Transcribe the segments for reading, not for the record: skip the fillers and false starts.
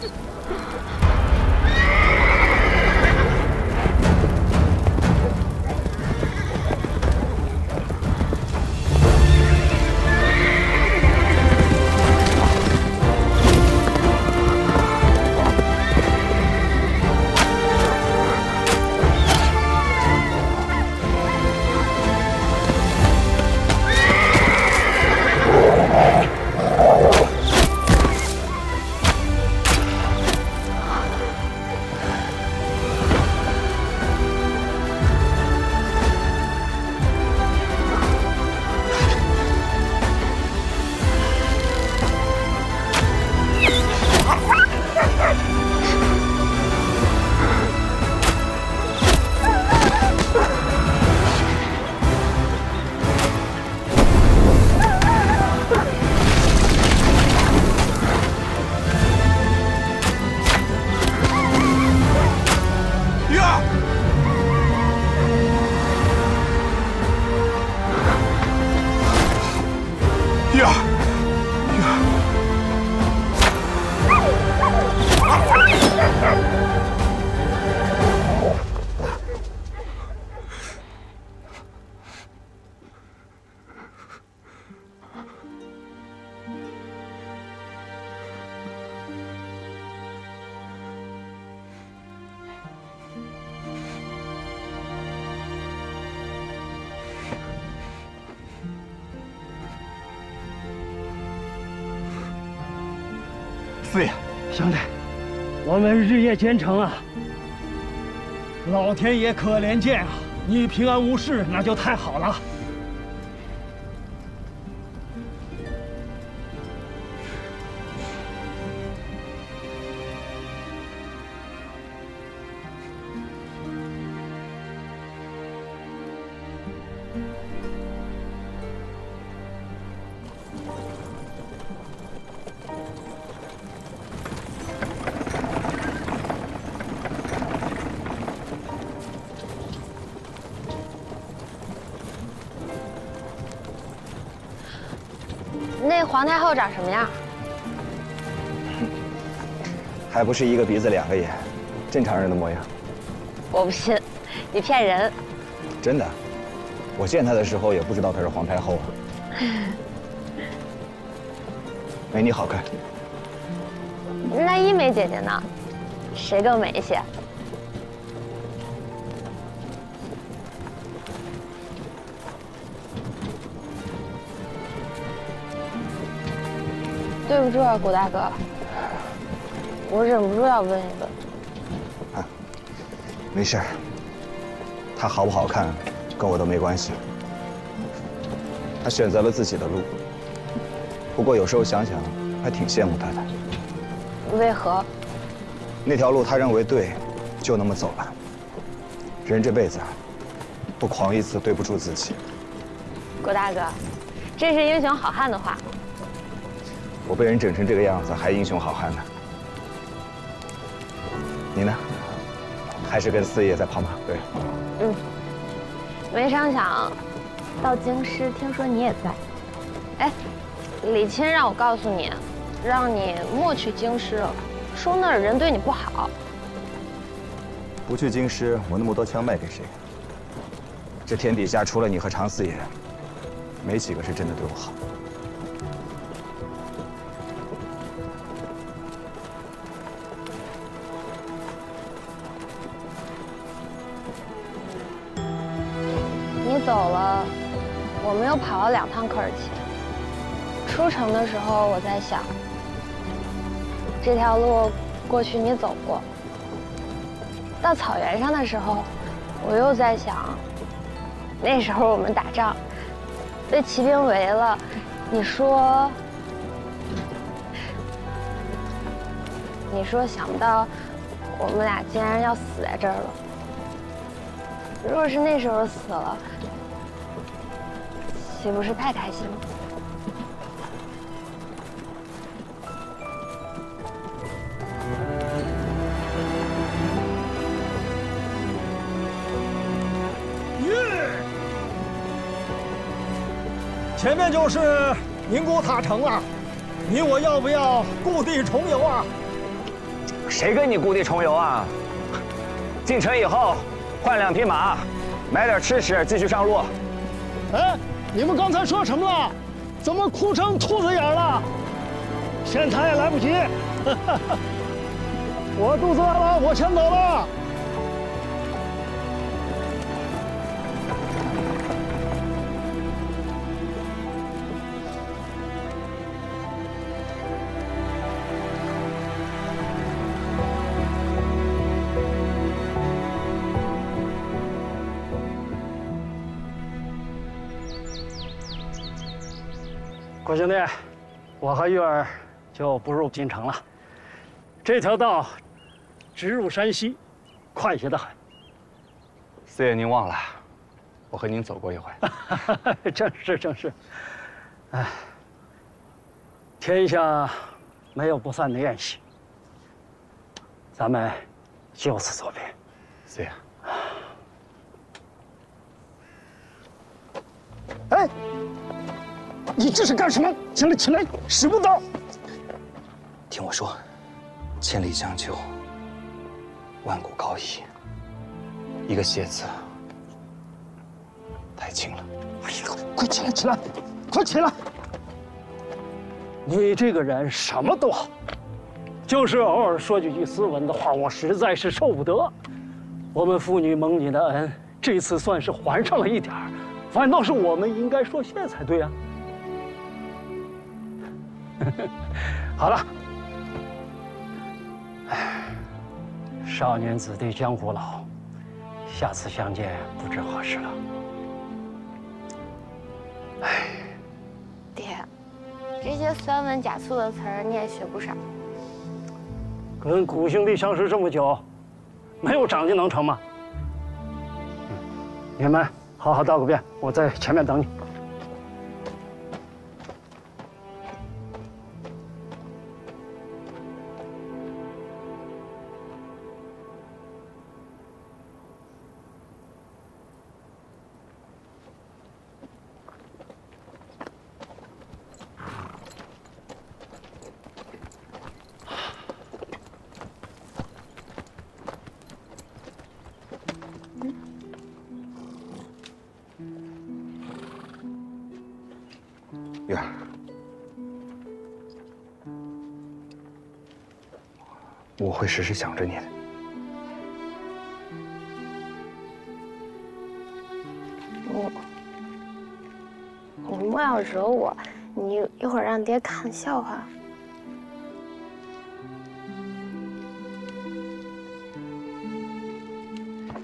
四爷，兄弟，我们日夜兼程啊，老天爷可怜见啊！你平安无事，那就太好了。那皇太后长什么样？还不是一个鼻子两个眼，正常人的模样。我不信，你骗人。真的，我见她的时候也不知道她是皇太后啊。没你好看。那一梅姐姐呢？谁更美一些？对不住啊，谷大哥，我忍不住要问一问。啊，没事儿，她好不好看，跟我都没关系。她选择了自己的路，不过有时候想想，还挺羡慕她的。为何？那条路她认为对，就那么走了。人这辈子，不狂一次对不住自己。谷大哥，这是英雄好汉的话。我被人整成这个样子，还英雄好汉呢。你呢？还是跟四爷在跑马？对。嗯。没成想，到京师听说你也在。哎，李钦让我告诉你，让你莫去京师了，说那儿人对你不好。不去京师，我那么多枪卖给谁？这天底下除了你和常四爷，没几个是真的对我好。你走了，我们又跑了2趟科尔沁。出城的时候，我在想，这条路过去你走过；到草原上的时候，我又在想，那时候我们打仗，被骑兵围了，你说想不到我们俩竟然要死在这儿了。如果是那时候死了，岂不是太开心了？前面就是宁古塔城了，你我要不要故地重游啊？谁跟你故地重游啊？进城以后换2匹马，买点吃，继续上路。哎，你们刚才说什么了？怎么哭成兔子眼了？现在也来不及。我肚子饿了，我先走了。郭兄弟，我和玉儿就不入京城了。这条道直入山西，快捷得很。四爷您忘了，我和您走过一回。正是。哎，天下没有不散的宴席，咱们就此作别。四爷。哎。你这是干什么？起来，使不得！听我说，千里将就，万古高义。一个“谢”字，太轻了。哎呀，快起来，快起来！你这个人什么都好，就是偶尔说几句斯文的话，我实在是受不得。我们父女蒙你的恩，这次算是还上了一点儿，反倒是我们应该说谢才对啊。好了，少年子弟江湖老，下次相见不知何时了。爹，这些酸文假醋的词儿你也学不少。跟古兄弟相识这么久，没有长进能成吗？你们好好道个别，我在前面等你。玉儿，我会时时想着你的。你莫要惹我，你一会儿让爹看笑话。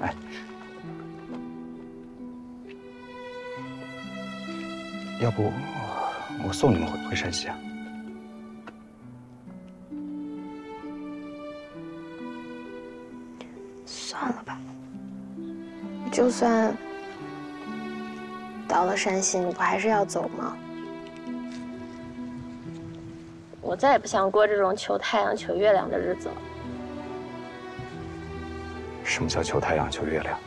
哎，要不我送你们回山西啊？算了吧，就算到了山西，你不还是要走吗？我再也不想过这种求太阳、求月亮的日子了。什么叫求太阳、求月亮？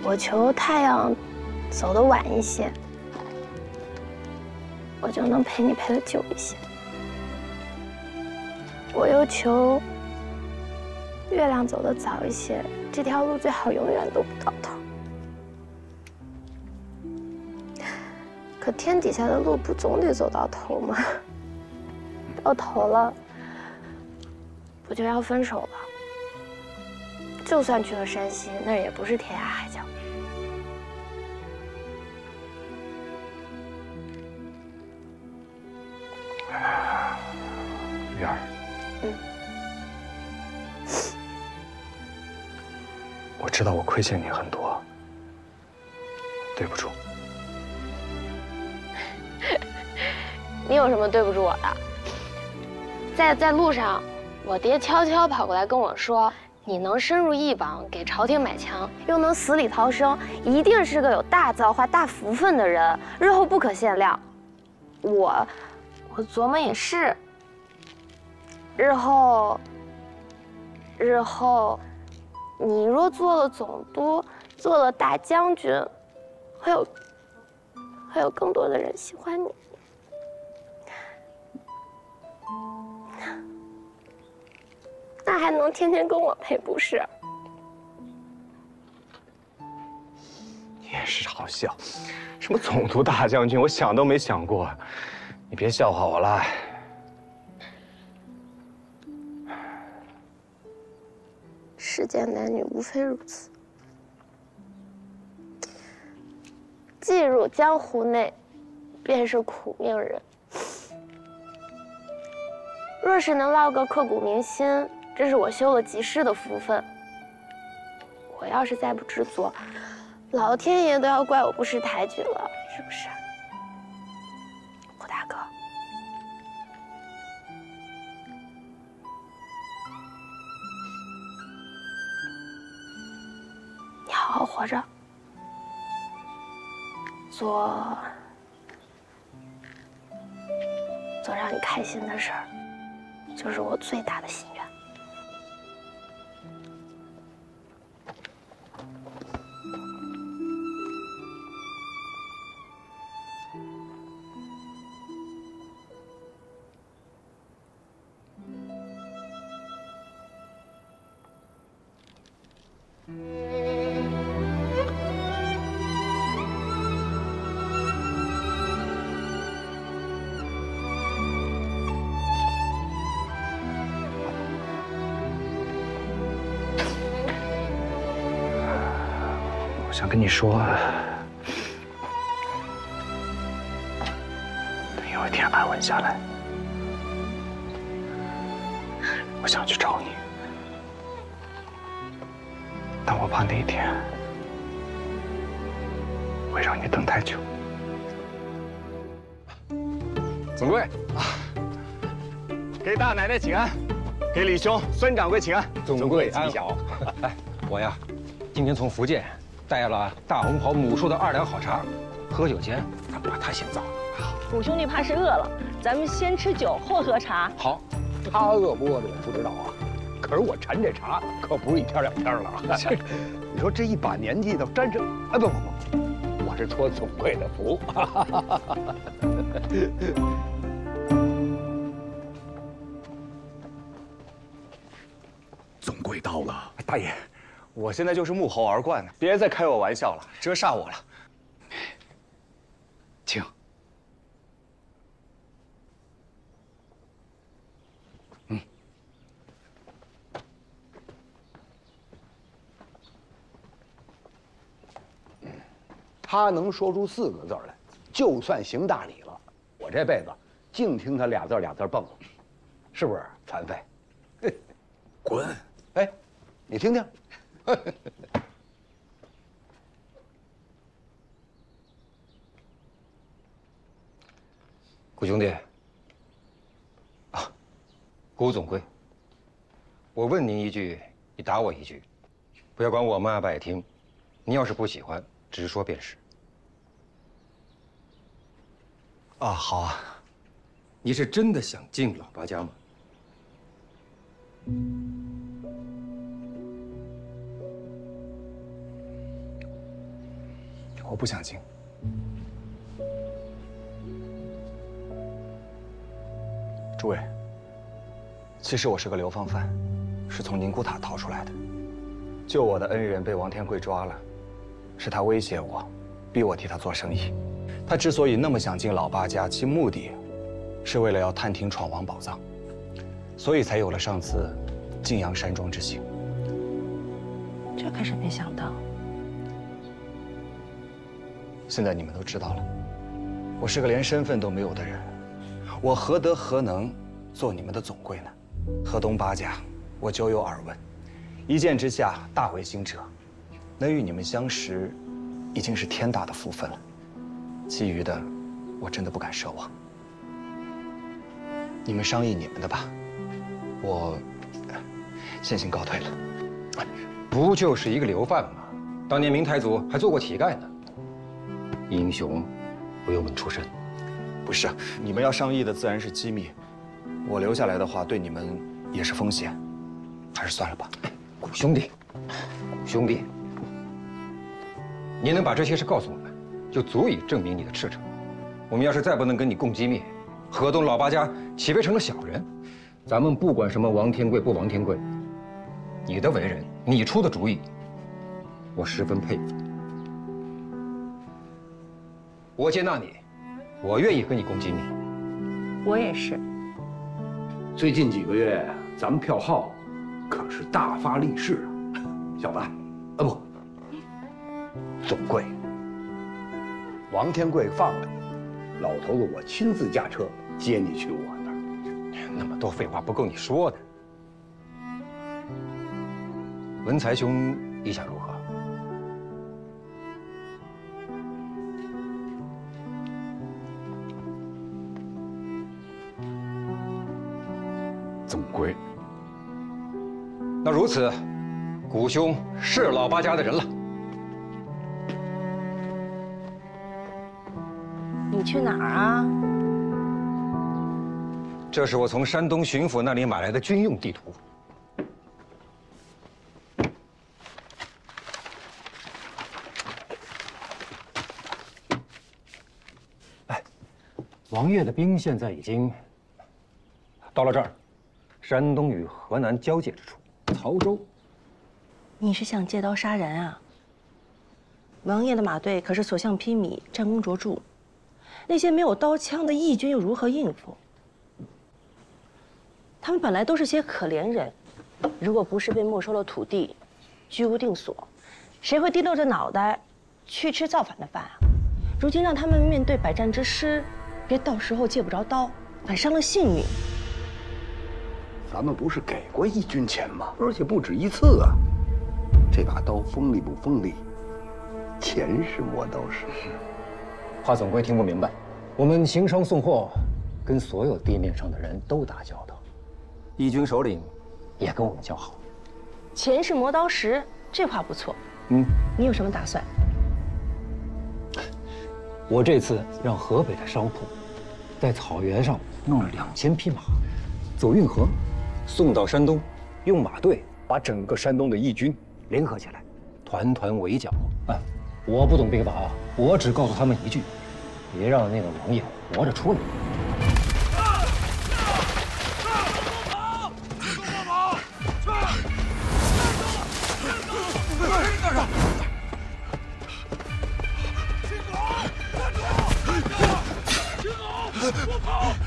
我求太阳走得晚一些，我就能陪你陪得久一些。我又求月亮走得早一些，这条路最好永远都不到头。可天底下的路不总得走到头吗？到头了，不就要分手了？就算去了山西，那也不是天涯海角。玉儿，我知道我亏欠你很多，对不住。你有什么对不住我的？在路上，我爹悄悄跑过来跟我说，你能深入义邦，给朝廷买枪，又能死里逃生，一定是个有大造化、大福分的人，日后不可限量。我琢磨也是。日后，你若做了总督，做了大将军，会有更多的人喜欢你。那还能天天跟我配不是？你也是好笑，什么总督大将军，我想都没想过。你别笑话我了。世间男女无非如此。既入江湖内，便是苦命人。若是能落个刻骨铭心，这是我修了几世的福分。我要是再不知足，老天爷都要怪我不识抬举了，是不是？胡大哥，你好好活着，做让你开心的事儿，就是我最大的心愿。我想跟你说，等有一天安稳下来，我想去找你，但我怕那一天会让你等太久。总柜啊，给大奶奶请安，给李兄、孙掌柜请安。总柜安好。哎，我呀，今天从福建带了大红袍母树的2两好茶，喝酒前咱把它先造了。五兄弟怕是饿了，咱们先吃酒后喝茶。好，他饿不饿的我不知道啊，可是我馋这茶可不是1天2天了啊。你说这一把年纪都沾上，哎不，我是托总柜的福。总柜到了，大爷，我现在就是沐猴而冠呢，别再开我玩笑了，折煞我了。请。他能说出4个字来，就算行大礼了。我这辈子净听他俩字蹦，是不是残废？滚！哎，你听听。谷兄弟，啊，谷总柜，我问您一句，你答我一句，不要管我们爱不爱听。你要是不喜欢，直说便是。啊，好啊。你是真的想进老八家吗？我不想进。诸位，其实我是个流放犯，是从宁古塔逃出来的。救我的恩人被王天贵抓了，是他威胁我，逼我替他做生意。他之所以那么想进老八家，其目的是为了要探听闯王宝藏，所以才有了上次晋阳山庄之行。这可是没想到。现在你们都知道了，我是个连身份都没有的人，我何德何能做你们的总柜呢？河东八家，我久有耳闻，一见之下大为心折，能与你们相识，已经是天大的福分了。其余的，我真的不敢奢望。你们商议你们的吧，我先行告退了。不就是一个流犯吗？当年明太祖还做过乞丐呢。英雄不用问出身。不是，你们要商议的自然是机密，我留下来的话对你们也是风险，还是算了吧。谷兄弟，谷兄弟，您能把这些事告诉我们，就足以证明你的赤诚。我们要是再不能跟你共机密，河东老八家岂非成了小人？咱们不管什么王天贵不王天贵，你的为人，你出的主意，我十分佩服。我接纳你，我愿意跟你共机密。我也是。最近几个月，咱们票号可是大发利市啊，小白，不，总贵。王天贵放了你，老头子我亲自驾车接你去我那儿。那么多废话不够你说的。文才兄意下如何？总归。那如此，谷兄是老八家的人了。你去哪儿啊？这是我从山东巡抚那里买来的军用地图。哎，王爷的兵现在已经到了这儿，山东与河南交界之处，曹州。你是想借刀杀人啊？王爷的马队可是所向披靡，战功卓著，那些没有刀枪的义军又如何应付？他们本来都是些可怜人，如果不是被没收了土地，居无定所，谁会低落着脑袋去吃造反的饭啊？如今让他们面对百战之师，别到时候借不着刀，反伤了性命。咱们不是给过义军钱吗？而且不止一次啊！这把刀锋利不锋利？钱是磨刀石。怕总归听不明白，我们行商送货，跟所有地面上的人都打交道，义军首领也跟我们交好。钱是磨刀石，这话不错。你有什么打算？我这次让河北的商铺在草原上弄了2000匹马，走运河，送到山东，用马队把整个山东的义军联合起来，团团围剿。哎，我不懂兵法啊，我只告诉他们一句：别让那个王爷活着出来。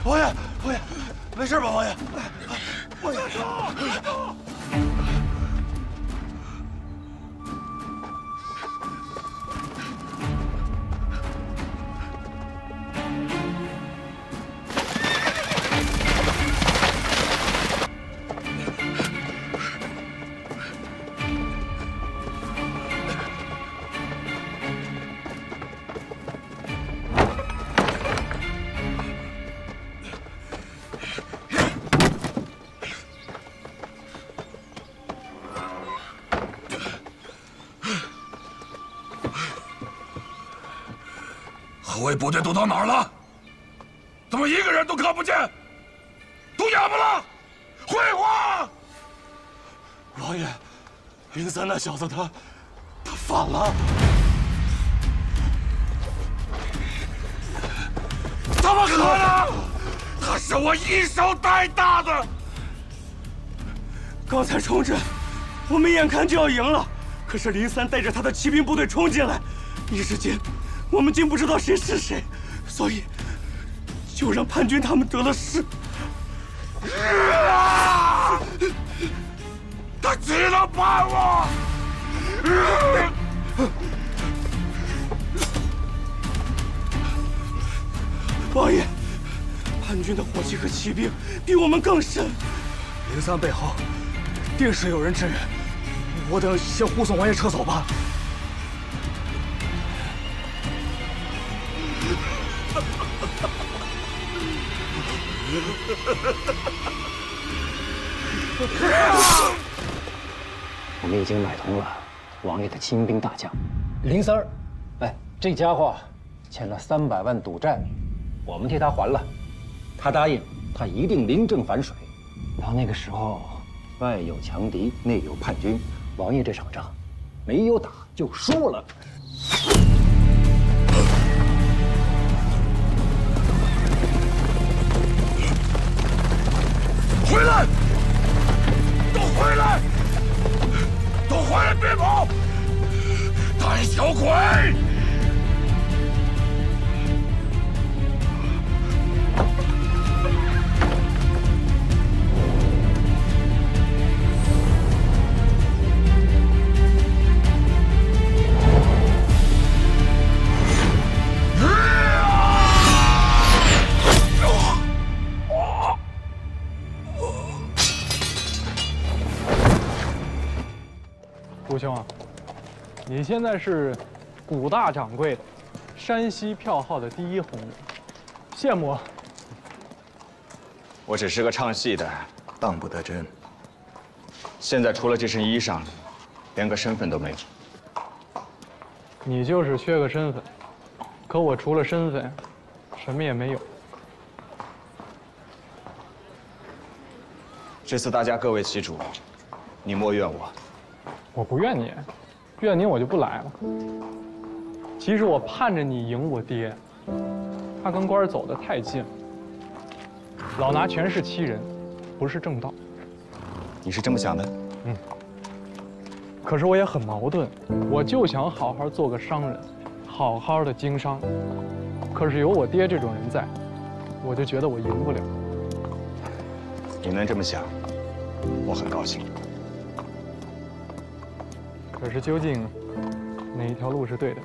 王爷，王爷，没事吧，王爷？王爷，护卫部队都到哪儿了？怎么一个人都看不见？都哑巴了？回话！王爷，林三那小子他反了。怎么可能？他是我一手带大的。刚才冲阵，我们眼看就要赢了，可是林三带着他的骑兵部队冲进来，一时间。我们竟不知道谁是谁，所以就让叛军他们得了势。他岂能叛我？王爷，叛军的火器和骑兵比我们更深，林三背后定是有人支援。我等先护送王爷撤走吧。我们已经买通了王爷的亲兵大将林三儿。哎，这家伙欠了300万赌债，我们替他还了。他答应，他一定临阵反水。到那个时候，外有强敌，内有叛军，王爷这场仗没有打就输了。你现在是古大掌柜的山西票号的第1红人，羡慕啊！我只是个唱戏的，当不得真。现在除了这身衣裳，连个身份都没有。你就是缺个身份，可我除了身份，什么也没有。这次大家各为其主，你莫怨我。我不怨你，怨你我就不来了。其实我盼着你赢我爹，他跟官儿走得太近了，老拿权势欺人，不是正道。你是这么想的？嗯。可是我也很矛盾，我就想好好做个商人，好好的经商。可是有我爹这种人在，我就觉得我赢不了。你能这么想，我很高兴。可是究竟哪一条路是对的？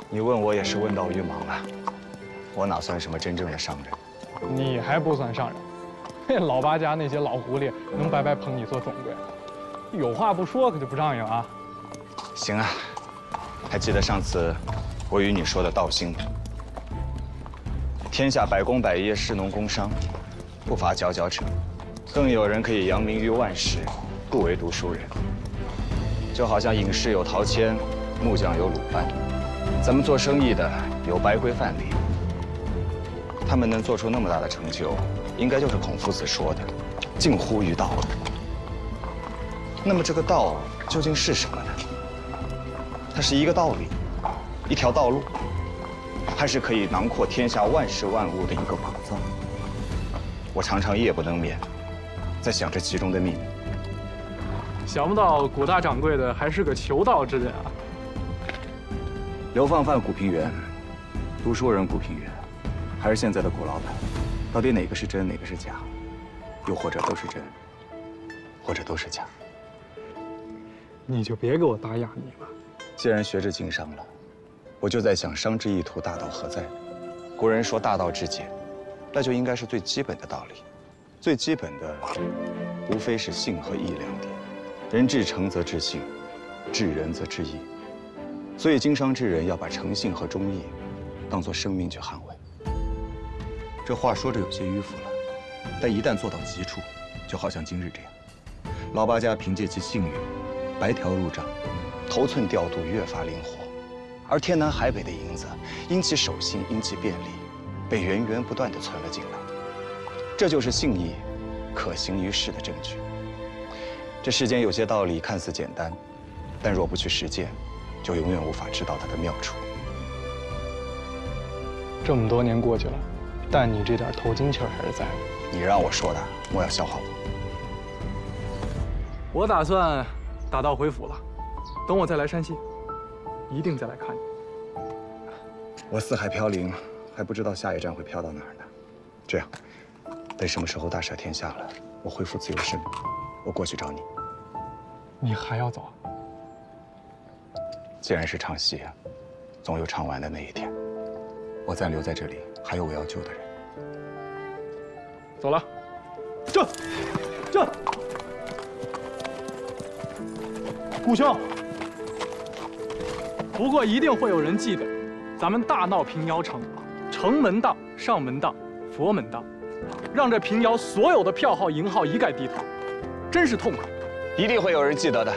你问我也是问到于盲了，我哪算什么真正的商人？你还不算商人，老八家那些老狐狸能白白捧你做总柜？有话不说可就不仗义啊！行啊，还记得上次我与你说的道兴吗？天下百工百业，士农工商，不乏佼佼者，更有人可以扬名于万世，不为读书人。就好像影视有陶谦，木匠有鲁班，咱们做生意的有白圭范蠡。他们能做出那么大的成就，应该就是孔夫子说的“近乎于道”。那么这个道究竟是什么呢？它是一个道理，一条道路，还是可以囊括天下万事万物的一个宝藏？我常常夜不能眠，在想这其中的秘密。想不到古大掌柜的还是个求道之人啊！流放犯古平原，读书人古平原，还是现在的古老板，到底哪个是真，哪个是假？又或者都是真，或者都是假？你就别给我打哑谜了。既然学着经商了，我就在想，商之意图，大道何在？古人说大道至简，那就应该是最基本的道理。最基本的，无非是信和义两点。人至诚则至信，至仁则至义。所以经商之人要把诚信和忠义当作生命去捍卫。这话说着有些迂腐了，但一旦做到极处，就好像今日这样，老八家凭借其信誉，白条入账，头寸调度越发灵活，而天南海北的银子因其守信，因其便利，被源源不断地存了进来。这就是信义可行于世的证据。这世间有些道理看似简单，但若不去实践，就永远无法知道它的妙处。这么多年过去了，但你这点头巾气儿还是在的。你让我说的，莫要消耗我。我打算打道回府了，等我再来山西，一定再来看你。我四海飘零，还不知道下一站会飘到哪儿呢。这样，等什么时候大赦天下了，我恢复自由身，我过去找你。你还要走？既然是唱戏啊，总有唱完的那一天。我暂留在这里，还有我要救的人。走了。这。顾兄，不过一定会有人记得，咱们大闹平遥城，城门当、上门当、佛门当，让这平遥所有的票号、银号一概低头，真是痛快。一定会有人记得的。